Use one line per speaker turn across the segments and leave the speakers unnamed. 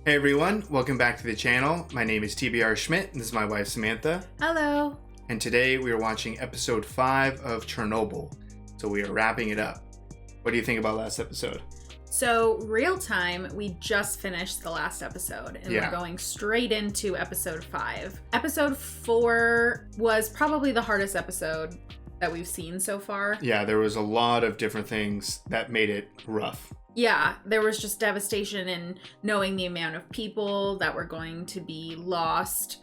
Hey everyone, welcome back to the channel. My name is TBR Schmitt, and this is my wife Samantha.
Hello.
And today we are watching episode 5 of Chernobyl. So we are wrapping it up. What do you think about last episode?
So, real time, we just finished the last episode, and we're going straight into episode 5. Episode 4 was probably the hardest episode that we've seen so far.
Yeah, there was a lot of different things that made it rough.
Yeah, there was just devastation in knowing the amount of people that were going to be lost,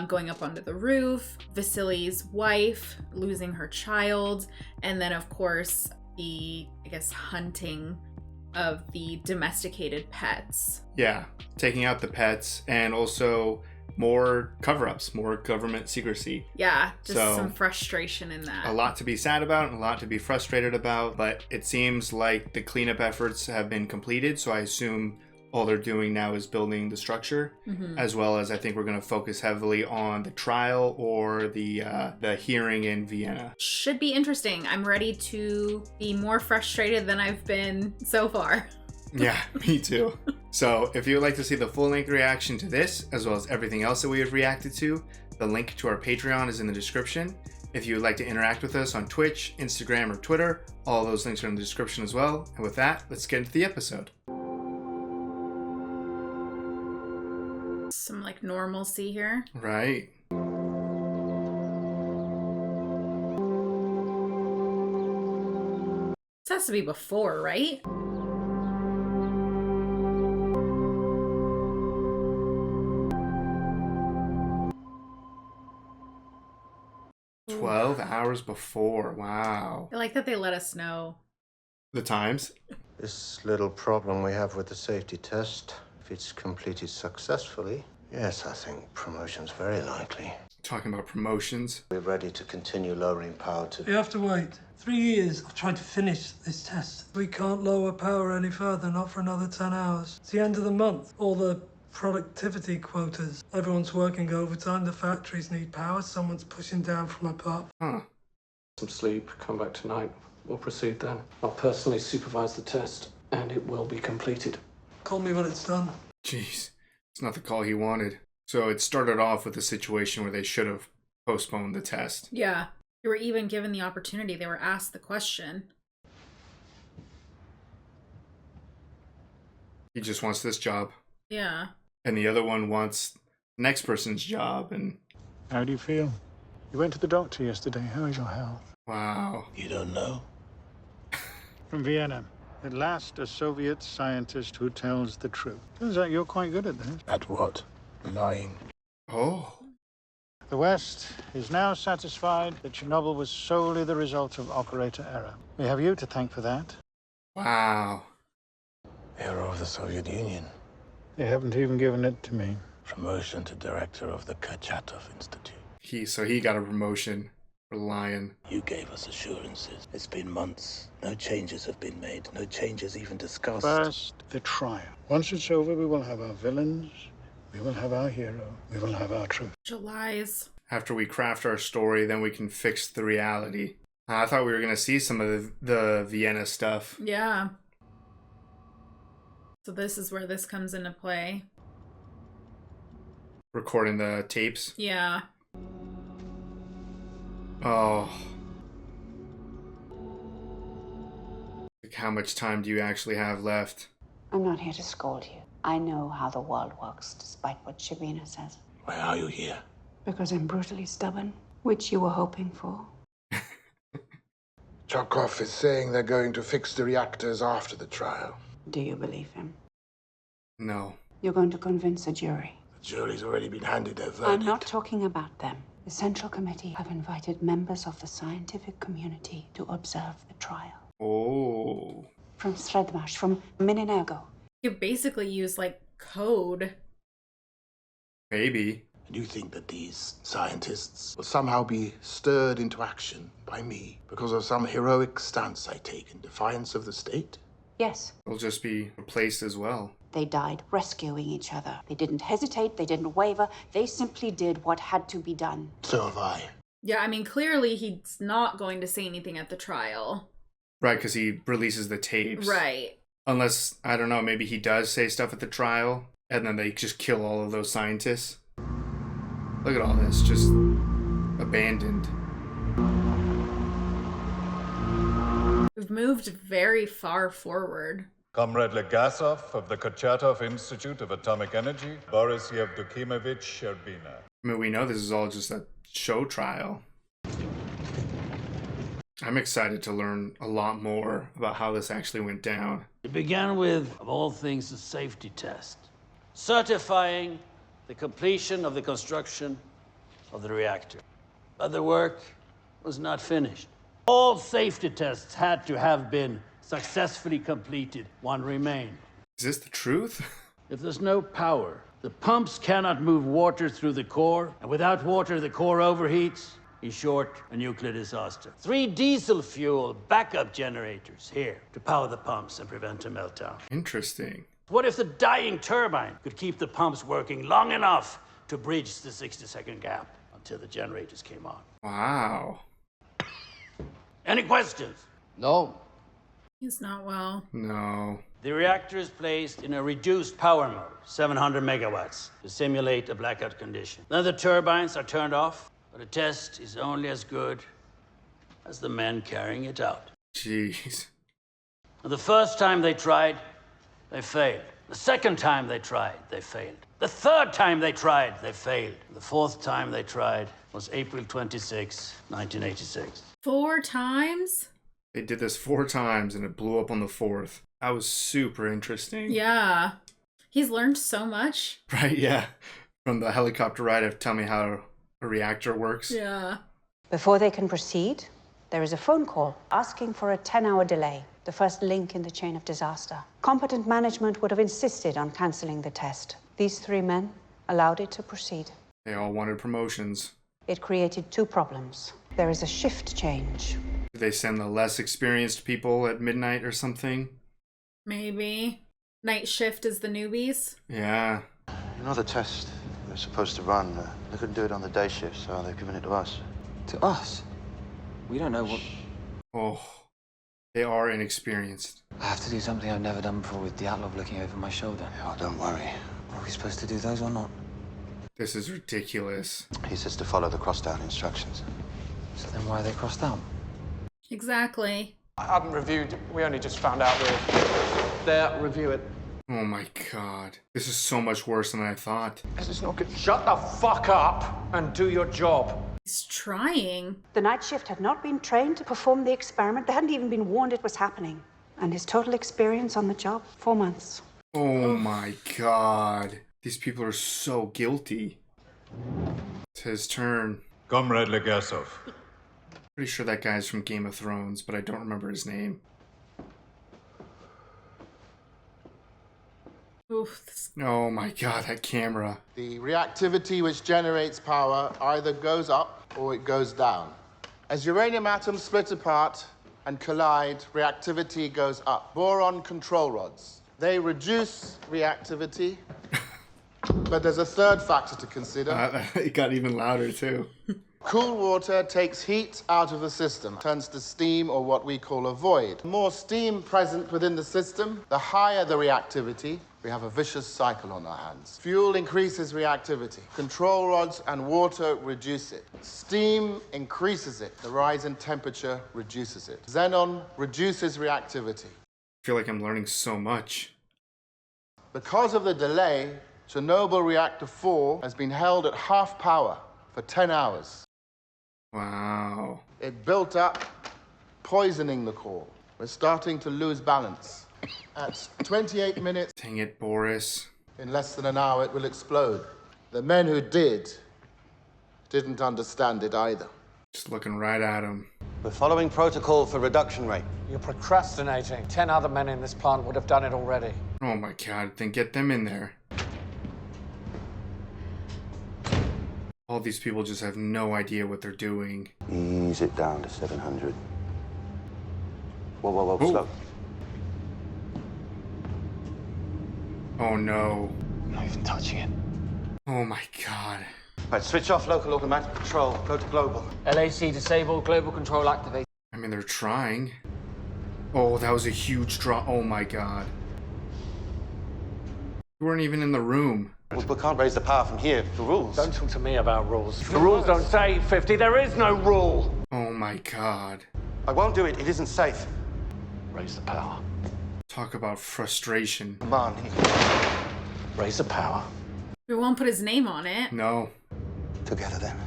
going up onto the roof, Vasily's wife losing her child, and then, of course, the, hunting of the domesticated pets.
Yeah, taking out the pets and also more cover-ups, more government secrecy.
Yeah, just some frustration in that.
A lot to be sad about and a lot to be frustrated about, but it seems like the cleanup efforts have been completed, so I assume all they're doing now is building the structure, as well as I think we're going to focus heavily on the trial or the hearing in Vienna.
Should be interesting. I'm ready to be more frustrated than I've been so far.
Yeah, me too. So if you would like to see the full-length reaction to this, as well as everything else that we have reacted to, the link to our Patreon is in the description. If you would like to interact with us on Twitch, Instagram, or Twitter, all those links are in the description as well. And with that, let's get into the episode.
Some normalcy here.
Right.
This has to be before, right?
Ooh. 12 hours before. Wow.
I like that they let us know
the times.
This little problem we have with the safety test, if it's completed successfully, yes, I think promotion's very likely.
Talking about promotions.
We're ready to continue lowering power to...
You have to wait. 3 years I've tried to finish this test. We can't lower power any further, not for another 10 hours. It's the end of the month. All the productivity quotas. Everyone's working overtime. The factories need power. Someone's pushing down from above.
Huh.
Some sleep, come back tonight. We'll proceed then. I'll personally supervise the test, and it will be completed.
Call me when it's done.
Jeez, it's not the call he wanted. So it started off with a situation where they should have postponed the test.
Yeah. They were even given the opportunity. They were asked the question.
He just wants this job.
Yeah.
And the other one wants the next person's job. And
how do you feel? You went to the doctor yesterday. How is your health?
Wow.
You don't know?
From Vienna. At last, a Soviet scientist who tells the truth. Turns out you're quite good at this.
At what? Lying.
Oh.
The West is now satisfied that Chernobyl was solely the result of operator error. We have you to thank for that.
Wow.
Hero of the Soviet Union.
They haven't even given it to me.
Promotion to director of the Kurchatov Institute.
So he got a promotion for lying.
You gave us assurances. It's been months. No changes have been made. No changes even discussed.
First, the trial. Once it's over, we will have our villains. We will have our hero. We will have our truth.
Lies.
After we craft our story, then we can fix the reality. I thought we were going to see some of the Vienna stuff.
Yeah. So this is where this comes into play.
Recording the tapes.
Yeah.
Oh. Like, how much time do you actually have left?
I'm not here to scold you. I know how the world works, despite what Shabina says.
Why are you here?
Because I'm brutally stubborn, which you were hoping for.
Chokov is saying they're going to fix the reactors after the trial.
Do you believe him?
No.
You're going to convince a jury.
The jury's already been handed their verdict.
I'm not talking about them. The Central Committee have invited members of the scientific community to observe the trial.
Oh.
From Sredmash, from Minenergo.
You basically use, code.
Maybe.
And you think that these scientists will somehow be stirred into action by me because of some heroic stance I take in defiance of the state?
Yes.
They'll just be replaced as well.
They died rescuing each other. They didn't hesitate, they didn't waver, they simply did what had to be done.
So have I.
Yeah, I mean, clearly he's not going to say anything at the trial.
Right, because he releases the tapes.
Right.
Unless, I don't know, maybe he does say stuff at the trial. And then they just kill all of those scientists. Look at all this, just abandoned.
We've moved very far forward.
Comrade Legasov of the Kurchatov Institute of Atomic Energy, Boris Yevdokimовich Sherbina.
I mean, we know this is all just a show trial. I'm excited to learn a lot more about how this actually went down.
It began with, of all things, a safety test, certifying the completion of the construction of the reactor. But the work was not finished. All safety tests had to have been successfully completed. One remained.
Is this the truth?
If there's no power, the pumps cannot move water through the core, and without water, the core overheats. In short, a nuclear disaster. 3 diesel fuel backup generators here to power the pumps and prevent a meltdown.
Interesting.
What if the dying turbine could keep the pumps working long enough to bridge the 60-second gap until the generators came on?
Wow.
Any questions?
No.
He's not well.
No.
The reactor is placed in a reduced power mode, 700 megawatts, to simulate a blackout condition. Then the turbines are turned off. But a test is only as good as the men carrying it out.
Jeez.
The first time they tried, they failed. The second time they tried, they failed. The third time they tried, they failed. The fourth time they tried was April 26, 1986.
4 times?
They did this 4 times and it blew up on the 4th. That was super interesting.
Yeah. He's learned so much.
Right, yeah. From the helicopter ride of tell me how a reactor works.
Yeah.
Before they can proceed, there is a phone call asking for a 10-hour delay, the first link in the chain of disaster. Competent management would have insisted on cancelling the test. These 3 men allowed it to proceed.
They all wanted promotions.
It created 2 problems. There is a shift change.
Did they send the less experienced people at midnight or something?
Maybe. Night shift is the newbies.
Yeah.
You know the test they're supposed to run, they couldn't do it on the day shift, so they've given it to us.
To us? We don't know what...
Oh, they are inexperienced.
I have to do something I've never done before with Dyatlov looking over my shoulder.
Oh, don't worry.
Are we supposed to do those or not?
This is ridiculous.
He says to follow the cross-down instructions.
So then why are they crossed out?
Exactly.
I haven't reviewed. We only just found out we're there. Review it.
Oh my god. This is so much worse than I thought.
This is not good. Shut the fuck up and do your job.
He's trying.
The night shift had not been trained to perform the experiment. They hadn't even been warned it was happening. And his total experience on the job, 4 months.
Oh my god. These people are so guilty. It's his turn.
Comrade Legasov.
Pretty sure that guy's from Game of Thrones, but I don't remember his name.
Oof.
Oh my god, that camera.
The reactivity which generates power either goes up or it goes down. As uranium atoms split apart and collide, reactivity goes up. Boron control rods. They reduce reactivity, but there's a third factor to consider.
It got even louder too.
Cool water takes heat out of the system, turns to steam or what we call a void. The more steam present within the system, the higher the reactivity. We have a vicious cycle on our hands. Fuel increases reactivity. Control rods and water reduce it. Steam increases it. The rise in temperature reduces it. Xenon reduces reactivity.
I feel like I'm learning so much.
Because of the delay, Chernobyl Reactor 4 has been held at half power for 10 hours.
Wow.
It built up, poisoning the core. We're starting to lose balance. At 28 minutes,
Dang it, Boris.
in less than an hour, it will explode. The men who didn't understand it either.
Just looking right at him.
We're following protocol for reduction rate.
You're procrastinating. 10 other men in this plant would have done it already.
Oh my god, then get them in there. All these people just have no idea what they're doing.
Ease it down to 700. Whoa,
Ooh.
slow.
Oh no.
Not even touching it.
Oh my god.
Right, switch off local automatic control. Go to global.
LAC disabled, global control activated.
I mean, they're trying. Oh, that was a huge drop. Oh my god. You weren't even in the room.
We can't raise the power from here. The rules.
Don't talk to me about rules. The rules don't say 850. There is no rule.
Oh my god.
I won't do it. It isn't safe.
Raise the power.
Talk about frustration.
Come on.
Raise the power.
We won't put his name on it.
No.
Together then.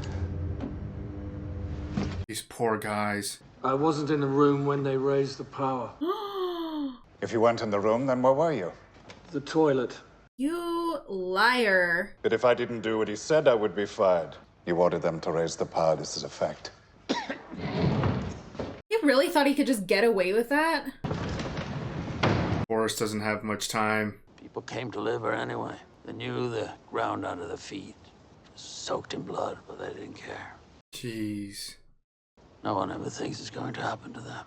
These poor guys.
I wasn't in the room when they raised the power.
If you weren't in the room, then where were you?
The toilet.
You liar.
But if I didn't do what he said, I would be fired. You ordered them to raise the power. This is a fact.
You really thought he could just get away with that?
Boris doesn't have much time.
People came to live here anyway. They knew the ground under their feet. Soaked in blood, but they didn't care.
Jeez.
No one ever thinks it's going to happen to them.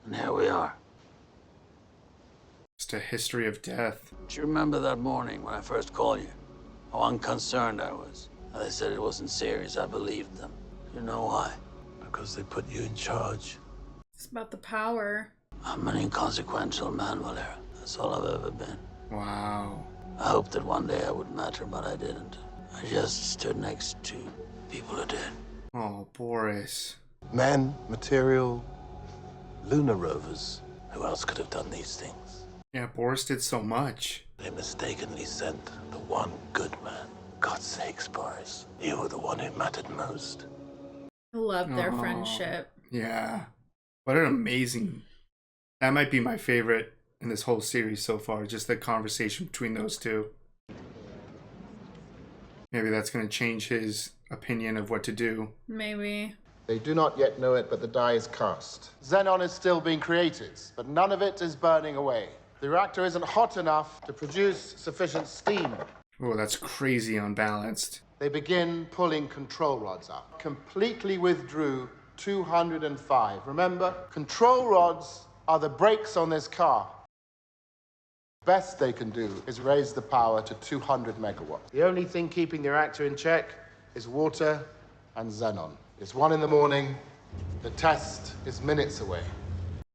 And here we are.
Just a history of death.
Do you remember that morning when I first called you? How unconcerned I was. How they said it wasn't serious. I believed them. You know why? Because they put you in charge.
It's about the power.
I'm an inconsequential man, Valera. That's all I've ever been.
Wow.
I hoped that one day I would matter, but I didn't. I just stood next to people who did.
Oh, Boris.
Men, material, lunar rovers.
Who else could have done these things?
Yeah, Boris did so much.
They mistakenly sent the one good man. God's sakes, Boris. You were the one who mattered most.
I love their friendship.
Yeah. What an amazing... That might be my favorite in this whole series so far. Just the conversation between those two. Maybe that's going to change his opinion of what to do.
Maybe.
They do not yet know it, but the die is cast. Xenon is still being created, but none of it is burning away. The reactor isn't hot enough to produce sufficient steam.
Oh, that's crazy unbalanced.
They begin pulling control rods up. Completely withdrew 205. Remember, control rods are the brakes on this car. Best they can do is raise the power to 200 megawatts. The only thing keeping the reactor in check is water and xenon. It's 1 in the morning. The test is minutes away.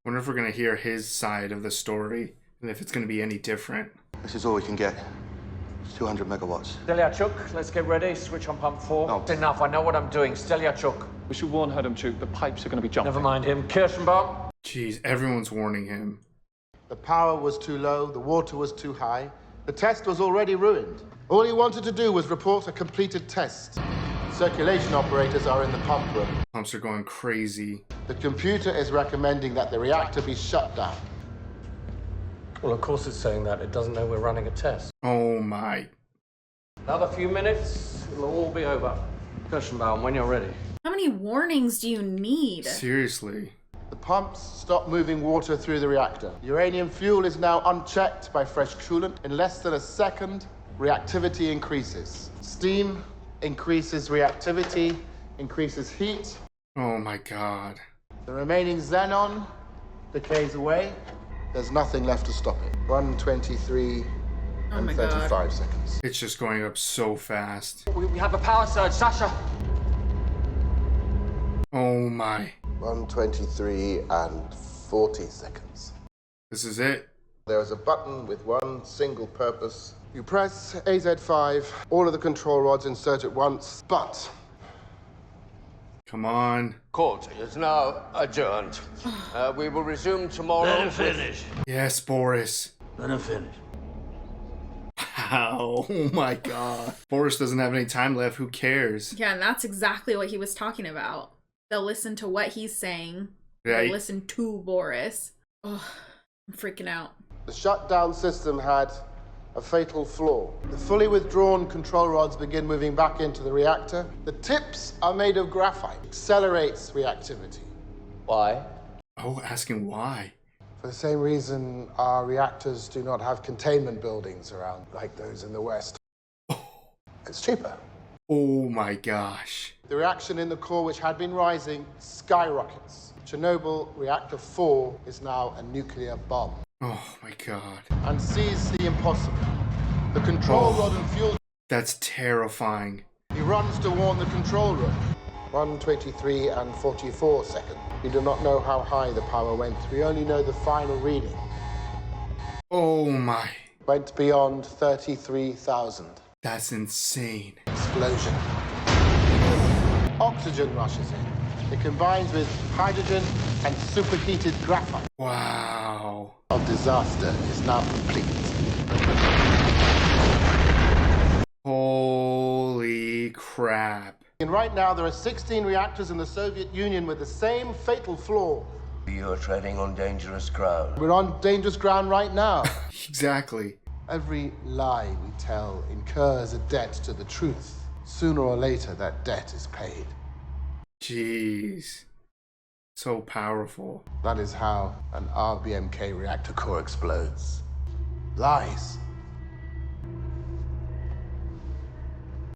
Wonder if we're going to hear his side of the story and if it's going to be any different.
This is all we can get. It's 200 megawatts.
Stelyarchuk, let's get ready. Switch on pump 4.
No.
It's enough. I know what I'm doing. Stelyarchuk.
We should warn Herdomchuk. The pipes are going to be jumping.
Never mind him. Kirschenbaum.
Jeez, everyone's warning him.
The power was too low. The water was too high. The test was already ruined. All he wanted to do was report a completed test. Circulation operators are in the pump room.
Pumps are going crazy.
The computer is recommending that the reactor be shut down.
Well, of course it's saying that. It doesn't know we're running a test.
Oh my.
Another few minutes, it'll all be over. Kirschenbaum, when you're ready.
How many warnings do you need?
Seriously.
The pumps stop moving water through the reactor. Uranium fuel is now unchecked by fresh coolant. In less than a second, reactivity increases. Steam increases reactivity, increases heat.
Oh my god.
The remaining xenon decays away. There's nothing left to stop it. 123 and 35 seconds.
It's just going up so fast.
We have a power surge, Sasha.
Oh my.
123 and 40 seconds.
This is it.
There is a button with one single purpose. You press AZ5, all of the control rods insert at once, but...
Come on.
Court is now adjourned. We will resume tomorrow.
Let him finish.
Yes, Boris.
Let him finish.
Wow. Oh my god. Boris doesn't have any time left. Who cares?
Yeah, and that's exactly what he was talking about. They'll listen to what he's saying.
Yeah,
They'll listen to Boris. Oh, I'm freaking out.
The shutdown system had a fatal flaw. The fully withdrawn control rods begin moving back into the reactor. The tips are made of graphite. Accelerates reactivity.
Why?
Oh, asking why.
For the same reason our reactors do not have containment buildings around like those in the West. It's cheaper.
Oh my gosh.
The reaction in the core, which had been rising, skyrockets. Chernobyl reactor 4 is now a nuclear bomb.
Oh my god.
And sees the impossible. The control rod and fuel...
That's terrifying.
He runs to warn the control room. 123 and 44 seconds. We do not know how high the power went. We only know the final reading.
Oh my.
went beyond 33,000.
That's insane.
Explosion. Oxygen rushes in. It combines with hydrogen and superheated graphite.
Wow.
Our disaster is now complete.
Holy crap.
And right now, there are 16 reactors in the Soviet Union with the same fatal flaw.
You're treading on dangerous ground.
We're on dangerous ground right now.
Exactly.
Every lie we tell incurs a debt to the truth. Sooner or later, that debt is paid.
Jeez. So powerful.
That is how an RBMK reactor core explodes. Lies.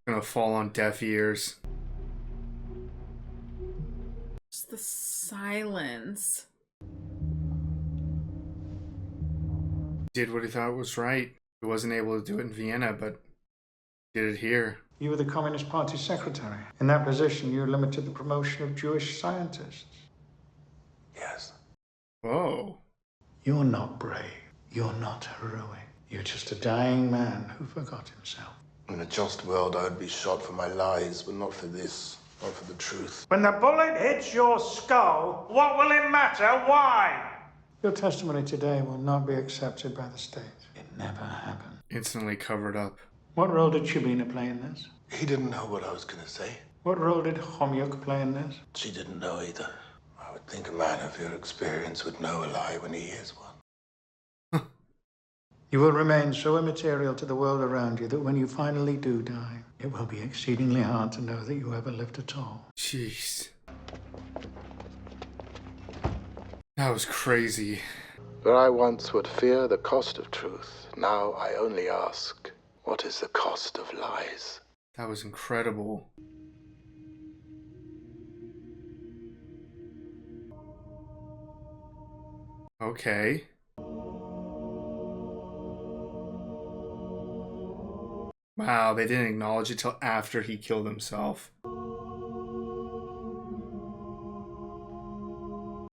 Gonna fall on deaf ears.
Just the silence.
Did what he thought was right. He wasn't able to do it in Vienna, but did it here.
You were the Communist Party secretary. In that position, you limited the promotion of Jewish scientists.
Yes.
Whoa.
You're not brave. You're not heroic. You're just a dying man who forgot himself.
In a just world, I would be shot for my lies, but not for this, not for the truth.
When the bullet hits your skull, what will it matter? Why? Your testimony today will not be accepted by the state. It never happened.
Instantly covered up.
What role did Shubina play in this?
He didn't know what I was going to say.
What role did Homyuk play in this?
She didn't know either. I would think a man of your experience would know a lie when he hears one.
You will remain so immaterial to the world around you that when you finally do die, it will be exceedingly hard to know that you ever lived at all.
Jeez. That was crazy.
Where I once would fear the cost of truth, now I only ask, what is the cost of lies?
That was incredible. Okay. Wow, they didn't acknowledge it till after he killed himself.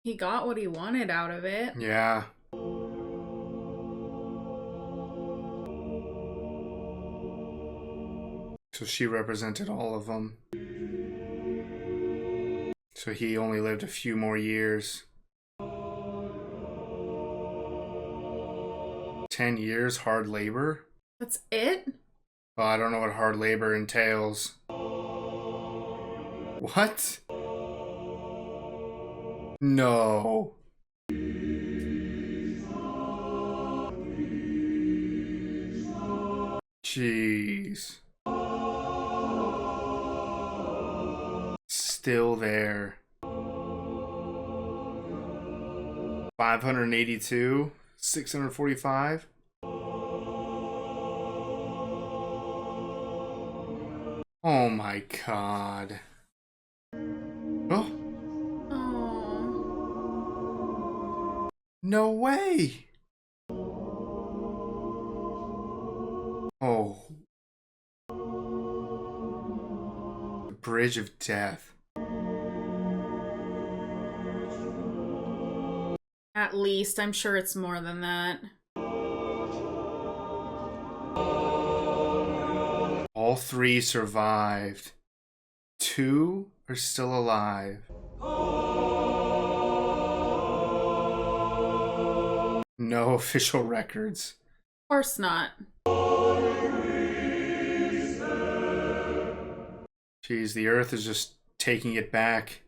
He got what he wanted out of it.
Yeah. So she represented all of them. So he only lived a few more years. 10 years hard labor?
That's it?
Well, I don't know what hard labor entails. What? No. Jeez. Still there. 582, 645. Oh my god. Oh.
Oh.
No way. Oh. The bridge of death.
At least, I'm sure it's more than that.
All three survived. 2 are still alive. No official records.
Of course not.
Jeez, the Earth is just taking it back.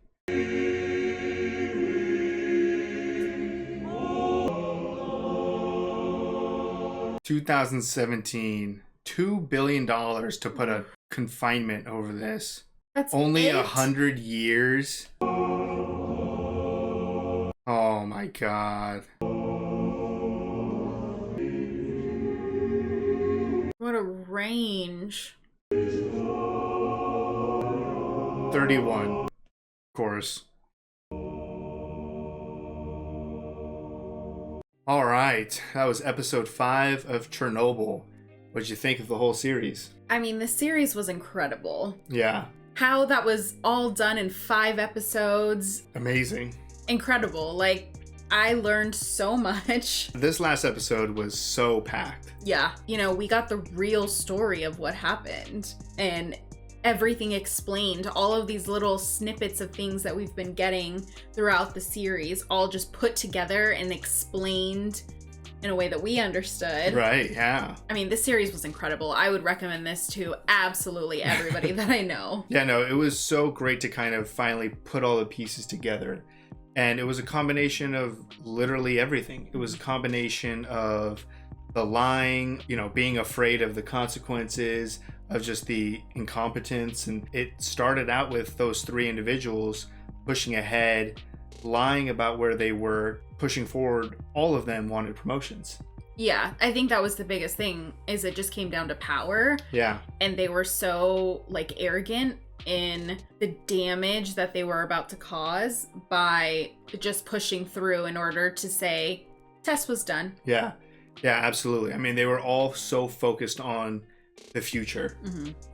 2017, $2 billion to put a confinement over this.
That's
only
it?
100 years. Oh my god.
What a range.
31, of course. All right, that was episode 5 of Chernobyl. What'd you think of the whole series?
I mean, the series was incredible.
Yeah.
How that was all done in 5 episodes.
Amazing.
Incredible. Like, I learned so much.
This last episode was so packed.
Yeah, we got the real story of what happened and everything explained. All of these little snippets of things that we've been getting throughout the series all just put together and explained in a way that we understood.
Right, yeah.
I mean, this series was incredible. I would recommend this to absolutely everybody that I know.
Yeah, no, it was so great to kind of finally put all the pieces together. And it was a combination of literally everything. It was a combination of the lying, being afraid of the consequences, of just the incompetence. And it started out with those three individuals pushing ahead, lying about where they were, pushing forward. All of them wanted promotions.
Yeah, I think that was the biggest thing, is it just came down to power.
Yeah.
And they were so arrogant in the damage that they were about to cause by just pushing through in order to say test was done.
Yeah, absolutely. I mean, they were all so focused on the future.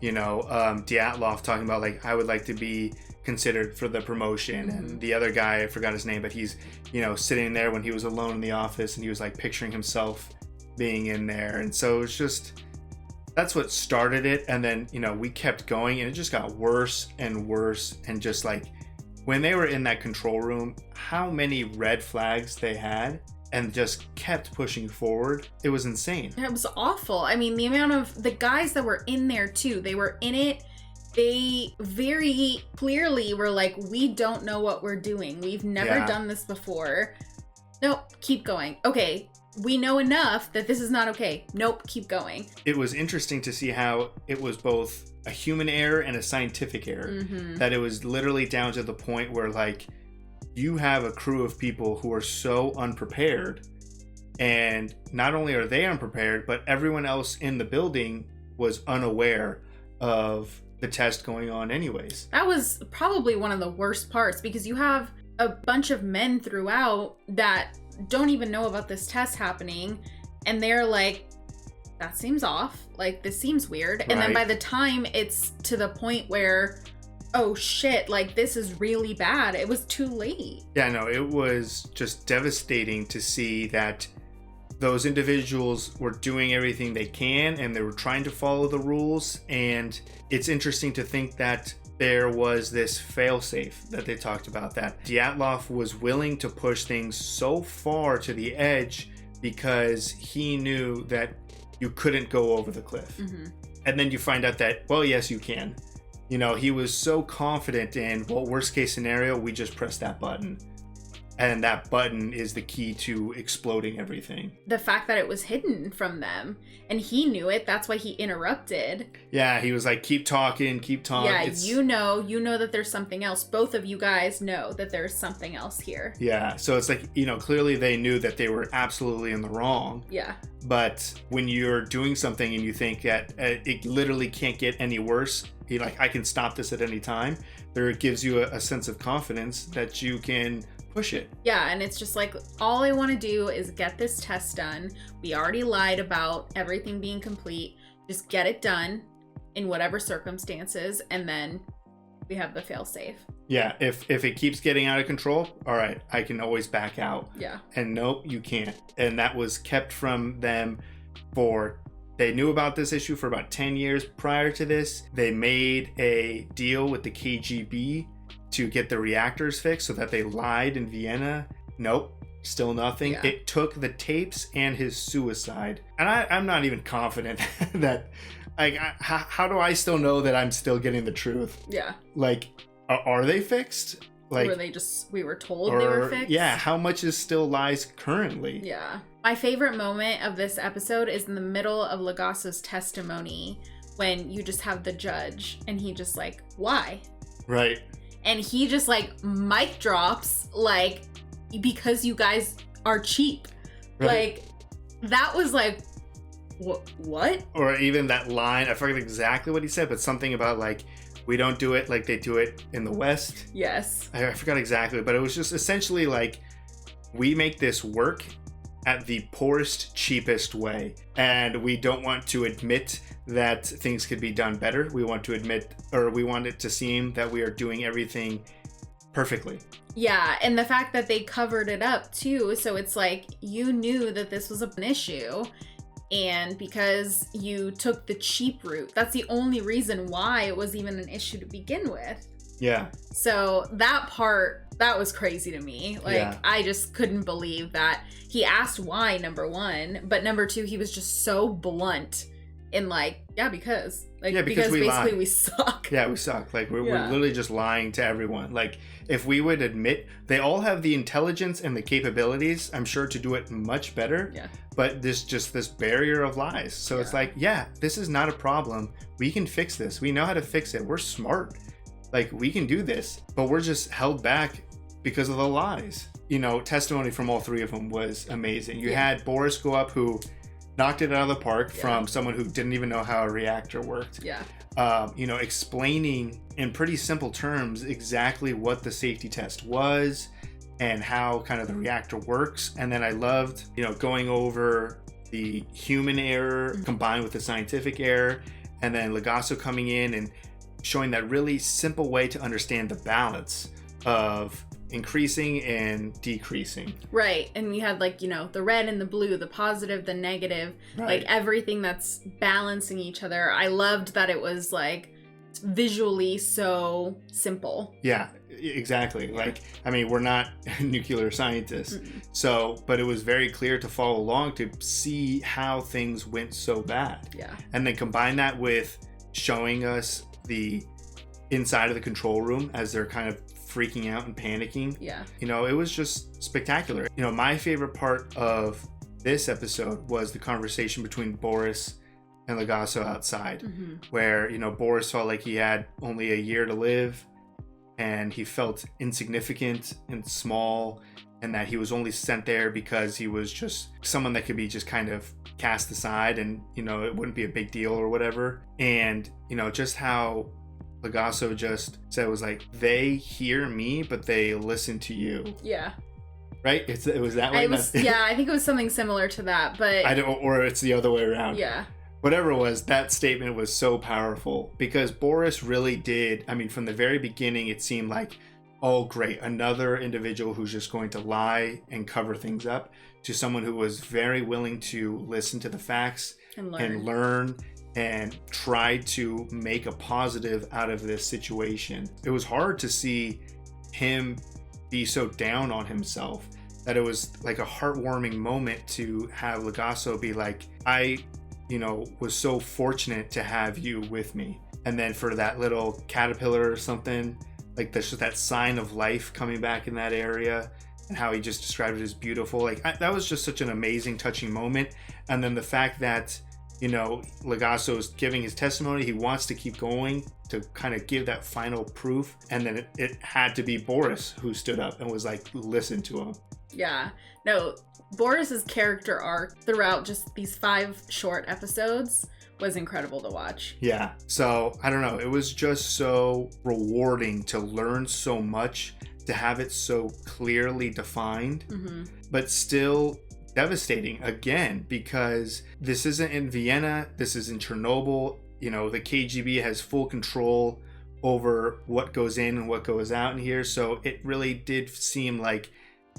Dyatlov talking about I would like to be considered for the promotion, and the other guy, I forgot his name, but he's sitting there when he was alone in the office and he was picturing himself being in there. And so it's just, that's what started it. And then we kept going and it just got worse and worse. And just when they were in that control room, how many red flags they had and just kept pushing forward. It was insane.
It was awful. I mean, the amount of the guys that were in there too, they were in it. They very clearly were we don't know what we're doing. We've never done this before. Nope, keep going. Okay, we know enough that this is not okay. Nope, keep going.
It was interesting to see how it was both a human error and a scientific error. That it was literally down to the point where you have a crew of people who are so unprepared, and not only are they unprepared, but everyone else in the building was unaware of the test going on anyways.
That was probably one of the worst parts, because you have a bunch of men throughout that don't even know about this test happening, and they're that seems off, this seems weird. Right. And then by the time it's to the point where, oh shit, this is really bad, it was too late.
Yeah, no, it was just devastating to see that those individuals were doing everything they can and they were trying to follow the rules. And it's interesting to think that there was this failsafe that they talked about, that Dyatlov was willing to push things so far to the edge because he knew that you couldn't go over the cliff. And then you find out that, well, yes, you can. He was so confident in, well, worst case scenario, we just press that button. And that button is the key to exploding everything.
The fact that it was hidden from them, and he knew it, that's why he interrupted.
Yeah, he was keep talking.
Yeah, you know that there's something else. Both of you guys know that there's something else here.
Yeah, so it's clearly they knew that they were absolutely in the wrong.
Yeah.
But when you're doing something and you think that it literally can't get any worse, I can stop this at any time, there it gives you a sense of confidence that you can push it.
Yeah, and it's just all I want to do is get this test done. We already lied about everything being complete. Just get it done in whatever circumstances, and then we have the fail-safe.
Yeah, if it keeps getting out of control, all right, I can always back out.
Yeah.
And nope, you can't. And that was kept from them they knew about this issue for about 10 years prior to this. They made a deal with the KGB to get the reactors fixed so that they lied in Vienna. Nope, still nothing. Yeah. It took the tapes and his suicide. And I'm not even confident that, how do I still know that I'm still getting the truth?
Yeah.
Are they fixed?
We were told they were fixed?
Yeah, how much is still lies currently?
Yeah. My favorite moment of this episode is in the middle of Legasso's testimony, when you just have the judge and he just why?
Right.
And he just mic drops because you guys are cheap. Right. That was what?
Or even that line, I forget exactly what he said, but something about we don't do it like they do it in the West.
Yes.
I forgot exactly, but it was just essentially we make this work at the poorest, cheapest way. And we don't want to admit that things could be done better. We want to admit, or we want it to seem that we are doing everything perfectly.
Yeah, and the fact that they covered it up too, so it's like you knew that this was an issue, and because you took the cheap route, that's the only reason why it was even an issue to begin with.
Yeah.
So that part, that was crazy to me. Like,
Yeah.
I just couldn't believe that he asked why, number one, but number two, he was just so blunt in like, yeah, because
Yeah,
because
we
basically
lie.
we suck.
Yeah, we suck. Like, we're
Yeah.
literally just lying to everyone. Like, if we would admit, they all have the intelligence and the capabilities, I'm sure, to do it much better.
Yeah.
But there's just this barrier of lies. So it's like, yeah, this is not a problem. We can fix this. We know how to fix it. We're smart. Like, we can do this. But we're just held back because of the lies. You know, testimony from all three of them was amazing. You had Boris go up, who knocked it out of the park from someone who didn't even know how a reactor worked.
Yeah.
You know, explaining in pretty simple terms exactly what the safety test was and how kind of the reactor works. And then I loved, you know, going over the human error combined with the scientific error, and then Legasso coming in and showing that really simple way to understand the balance of increasing and decreasing.
Right. And we had like, you know, the red and the blue, the positive, the negative,
Right.
like everything that's balancing each other. I loved that it was like visually so simple.
Yeah, exactly. Like, I mean, we're not nuclear scientists. So, but it was very clear to follow along to see how things went so bad.
Yeah.
And then combine that with showing us the inside of the control room as they're kind of freaking out and panicking.
Yeah.
You know, it was just spectacular. You know, my favorite part of this episode was the conversation between Boris and Legasso outside, where, you know, Boris felt like he had only a year to live and he felt insignificant and small, and that he was only sent there because he was just someone that could be just kind of cast aside and, you know, it wouldn't be a big deal or whatever. And, you know, just how Legasso just said, it was like, they hear me, but they listen to you.
Yeah.
Right? It was that way?
Yeah, I think it was something similar to that, but
I don't, or it's the other way around.
Yeah.
Whatever it was, that statement was so powerful because Boris really did. I mean, from the very beginning, it seemed like, oh, great, another individual who's just going to lie and cover things up, to someone who was very willing to listen to the facts
And
learn and try to make a positive out of this situation. It was hard to see him be so down on himself that it was like a heartwarming moment to have Legasso be like, I, you know, was so fortunate to have you with me. And then for that little caterpillar or something, like there's just that sign of life coming back in that area, and how he just described it as beautiful. Like, that was just such an amazing, touching moment. And then the fact that, you know, Legasso is giving his testimony, he wants to keep going to kind of give that final proof. And then it had to be Boris who stood up and was like, listen to him.
Yeah. No, Boris's character arc throughout just these 5 short episodes was incredible to watch.
Yeah. So, I don't know. It was just so rewarding to learn so much, to have it so clearly defined, but still devastating again, because this isn't in Vienna, this is in Chernobyl. You know, the KGB has full control over what goes in and what goes out in here. So it really did seem like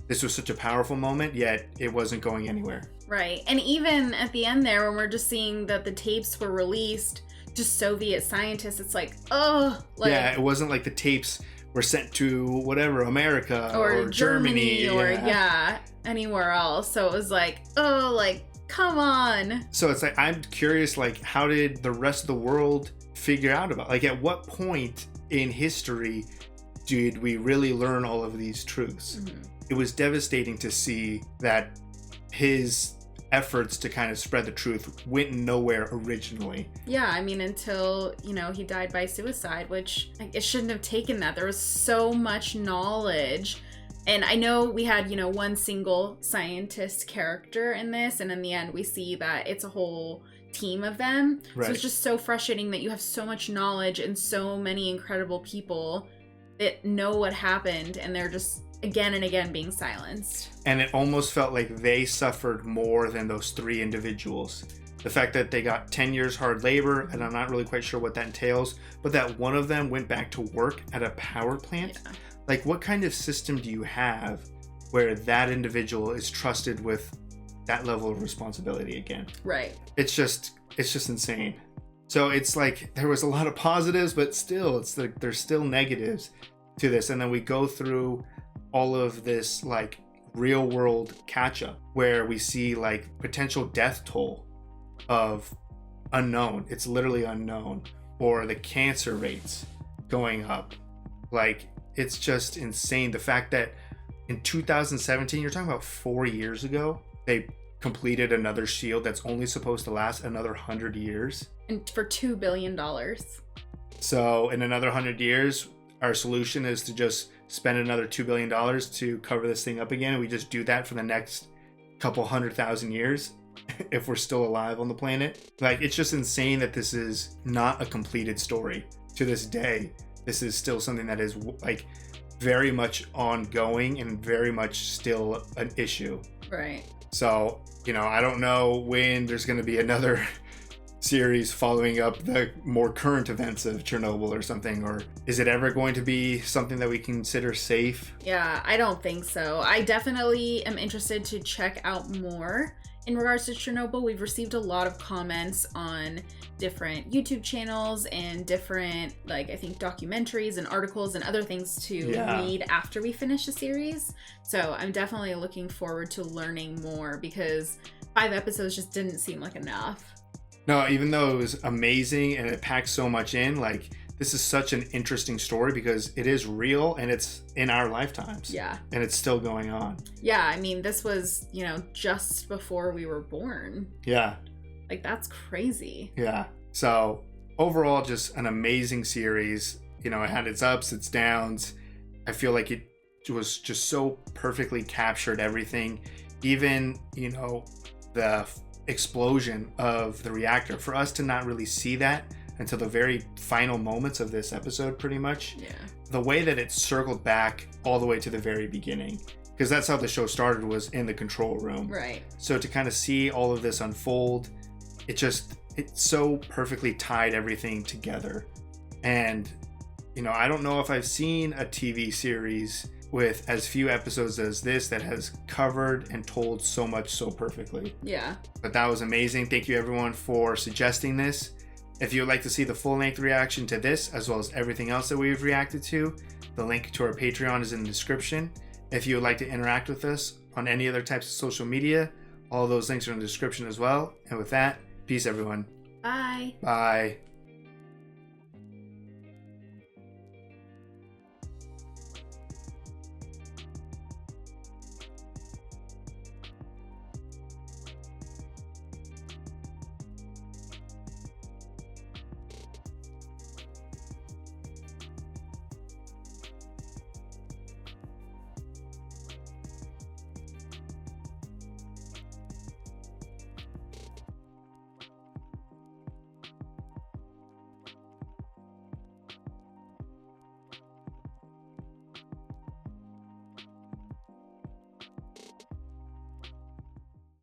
this was such a powerful moment, yet it wasn't going anywhere.
Right. And even at the end there, when we're just seeing that the tapes were released to Soviet scientists, it's like, oh, like,
yeah, it wasn't like the tapes were sent to whatever, America
or Germany or
yeah,
anywhere else. So it was like, oh, like, come on.
So it's like, I'm curious, like, how did the rest of the world figure out about, like, at what point in history did we really learn all of these truths? It was devastating to see that his efforts to kind of spread the truth went nowhere originally.
Yeah, I mean, until, you know, he died by suicide, which it shouldn't have taken that. There was so much knowledge. And I know we had, you know, one single scientist character in this, and in the end we see that it's a whole team of them.
Right.
So it's just so frustrating that you have so much knowledge and so many incredible people that know what happened, and they're just again and again being silenced.
And it almost felt like they suffered more than those 3 individuals. The fact that they got 10 years hard labor, and I'm not really quite sure what that entails, but that one of them went back to work at a power plant.
Yeah.
Like, what kind of system do you have where that individual is trusted with that level of responsibility again?
Right.
It's just insane. So it's like there was a lot of positives, but still, it's like there's still negatives to this. And then we go through all of this like real world catch up where we see like potential death toll of unknown. It's literally unknown. Or the cancer rates going up. Like, it's just insane. The fact that in 2017, you're talking about 4 years ago, they completed another shield that's only supposed to last another 100 years.
And for $2 billion.
So in another 100 years, our solution is to just spend another $2 billion to cover this thing up again. And we just do that for the next couple 100,000 years if we're still alive on the planet. Like, it's just insane that this is not a completed story to this day. This is still something that is like very much ongoing and very much still an issue.
Right.
So, I don't know when there's going to be another series following up the more current events of Chernobyl or something, or is it ever going to be something that we consider safe?
Yeah, I don't think so. I definitely am interested to check out more in regards to Chernobyl. We've received a lot of comments on different YouTube channels and different, like, I think documentaries and articles and other things to read after we finish the series. So I'm definitely looking forward to learning more because 5 episodes just didn't seem like enough.
No, even though it was amazing and it packed so much in, like, this is such an interesting story because it is real and it's in our lifetimes.
Yeah.
And it's still going on.
Yeah, I mean, this was, just before we were born.
Yeah.
Like, that's crazy.
Yeah. So overall, just an amazing series. It had its ups, its downs. I feel like it was just so perfectly captured everything. Even, the explosion of the reactor. For us to not really see that until the very final moments of this episode, pretty much.
Yeah.
The way that it circled back all the way to the very beginning. Because that's how the show started, was in the control room.
Right.
So to kind of see all of this unfold, it so perfectly tied everything together. And, I don't know if I've seen a TV series with as few episodes as this that has covered and told so much so perfectly.
Yeah.
But that was amazing. Thank you everyone for suggesting this. If you would like to see the full-length reaction to this, as well as everything else that we've reacted to, the link to our Patreon is in the description. If you would like to interact with us on any other types of social media, all of those links are in the description as well. And with that, peace everyone.
Bye.
Bye.